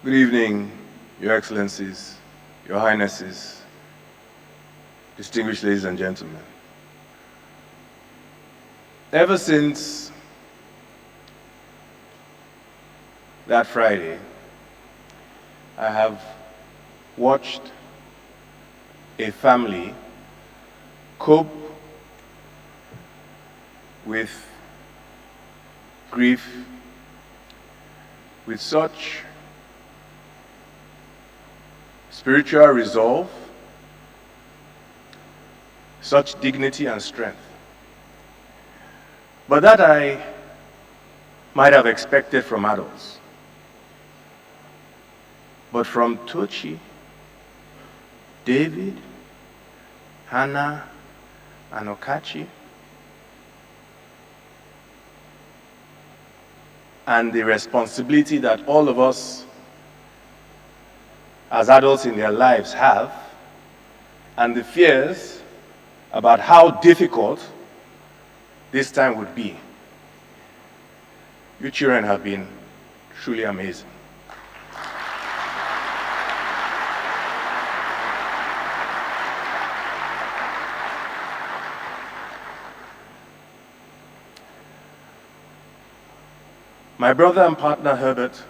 Good evening, Your Excellencies, Your Highnesses, distinguished ladies and gentlemen. Ever since that Friday, I have watched a family cope with grief with such spiritual resolve, such dignity and strength. But that I might have expected from adults. But from Tochi, David, Hannah, and Okachi, and the responsibility that all of us as adults in their lives have, and the fears about how difficult this time would be. You children have been truly amazing. My brother and partner Herbert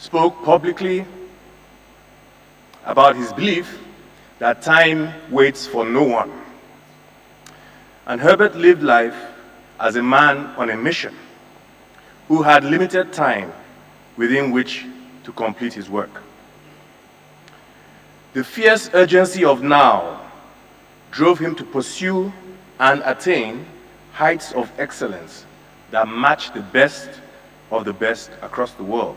spoke publicly about his belief that time waits for no one. And Herbert lived life as a man on a mission who had limited time within which to complete his work. The fierce urgency of now drove him to pursue and attain heights of excellence that match the best of the best across the world.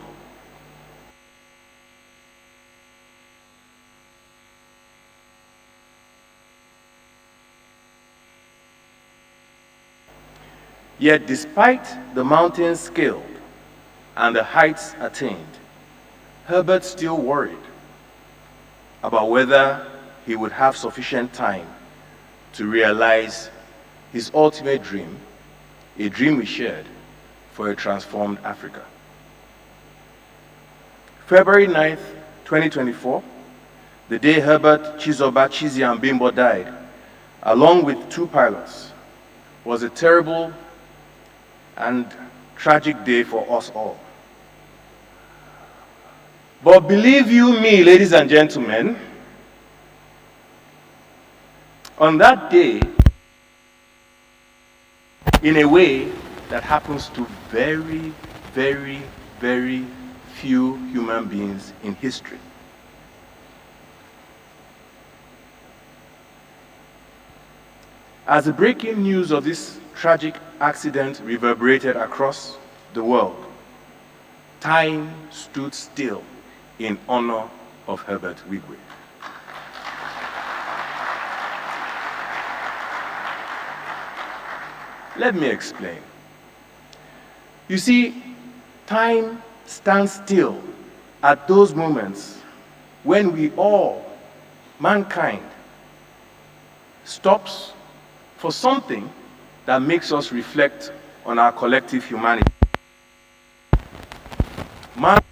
Yet despite the mountains scaled and the heights attained, Herbert still worried about whether he would have sufficient time to realize his ultimate dream, a dream we shared for a transformed Africa. February 9th, 2024, the day Herbert Chizoba Chizia Bimbo died, along with 2 pilots, was a terrible and tragic day for us all. But believe you me, ladies and gentlemen, on that day, in a way that happens to very, very, very few human beings in history, as the breaking news of this tragic accident reverberated across the world, time stood still in honor of Herbert Wigwe. Let me explain. You see, time stands still at those moments when we all, mankind, stops for something that makes us reflect on our collective humanity. Mankind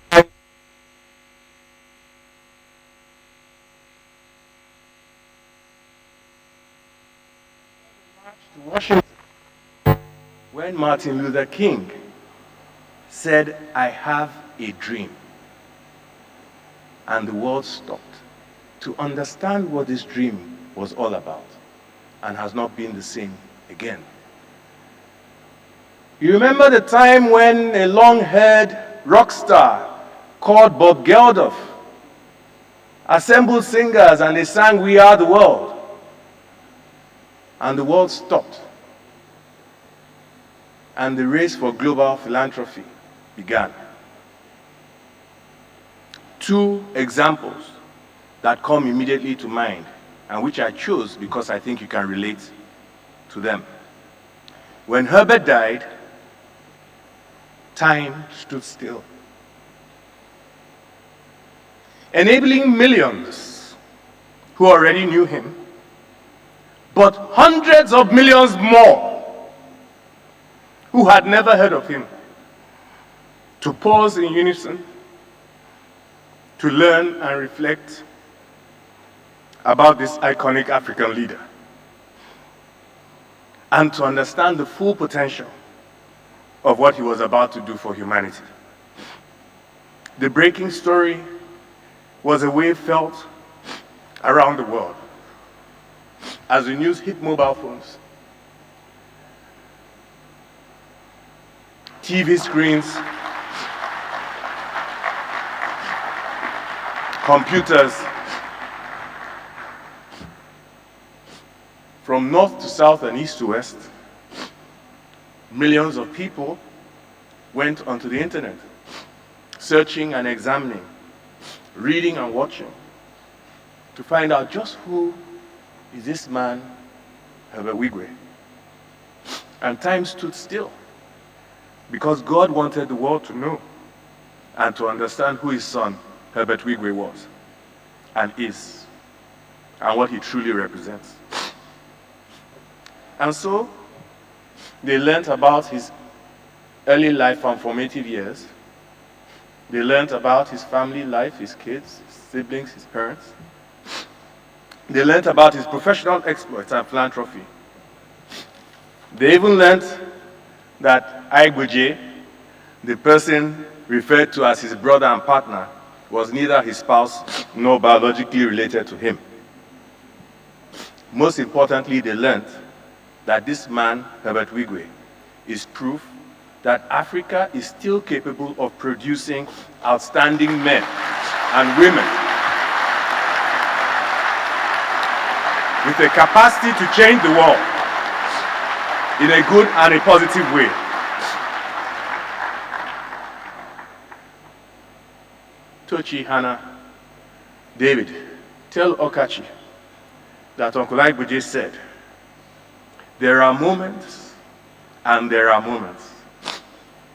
marched to Washington when Martin Luther King said, "I have a dream." And the world stopped to understand what this dream was all about, and has not been the same again. You remember the time when a long-haired rock star called Bob Geldof assembled singers and they sang "We Are the World," and the world stopped, and the race for global philanthropy began. 2 examples that come immediately to mind, and which I chose because I think you can relate to them. When Herbert died, time stood still, enabling millions who already knew him, but hundreds of millions more who had never heard of him, to pause in unison, to learn and reflect about this iconic African leader, and to understand the full potential of what he was about to do for humanity. The breaking story was a wave felt around the world as the news hit mobile phones, TV screens, computers. From north to south and east to west, millions of people went onto the internet, searching and examining, reading and watching, to find out just who is this man, Herbert Wigwe. And time stood still, because God wanted the world to know and to understand who his son, Herbert Wigwe, was and is, and what he truly represents. And so, they learned about his early life and formative years. They learned about his family life, his kids, his siblings, his parents. They learned about his professional exploits and philanthropy. They even learned that Aigboje, the person referred to as his brother and partner, was neither his spouse nor biologically related to him. Most importantly, they learned that this man, Herbert Wigwe, is proof that Africa is still capable of producing outstanding men and women with the capacity to change the world in a good and a positive way. Tochi, Hannah, David, tell Okachi that Uncle Aigboje said, there are moments and there are moments.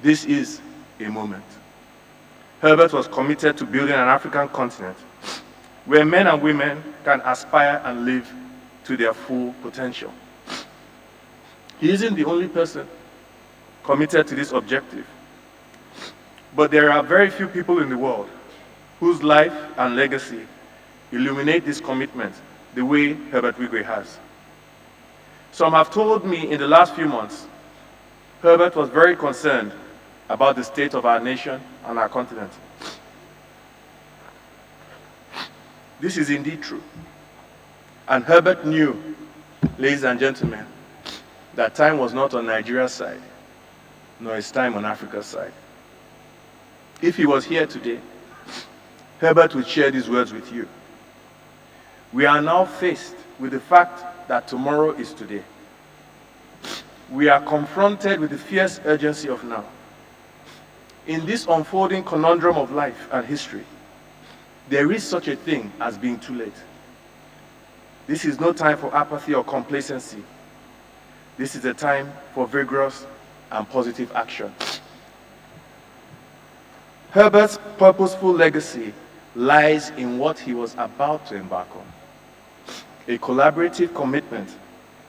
This is a moment. Herbert was committed to building an African continent where men and women can aspire and live to their full potential. He isn't the only person committed to this objective, but there are very few people in the world whose life and legacy illuminate this commitment the way Herbert Wigwe has. Some have told me in the last few months, Herbert was very concerned about the state of our nation and our continent. This is indeed true. And Herbert knew, ladies and gentlemen, that time was not on Nigeria's side, nor is time on Africa's side. If he was here today, Herbert would share these words with you. We are now faced with the fact that tomorrow is today. We are confronted with the fierce urgency of now. In this unfolding conundrum of life and history, there is such a thing as being too late. This is no time for apathy or complacency. This is a time for vigorous and positive action. Herbert's purposeful legacy lies in what he was about to embark on. A collaborative commitment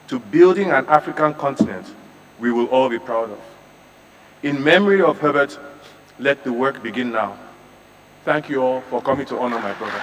to building an African continent we will all be proud of. In memory of Herbert, let the work begin now. Thank you all for coming to honor my brother.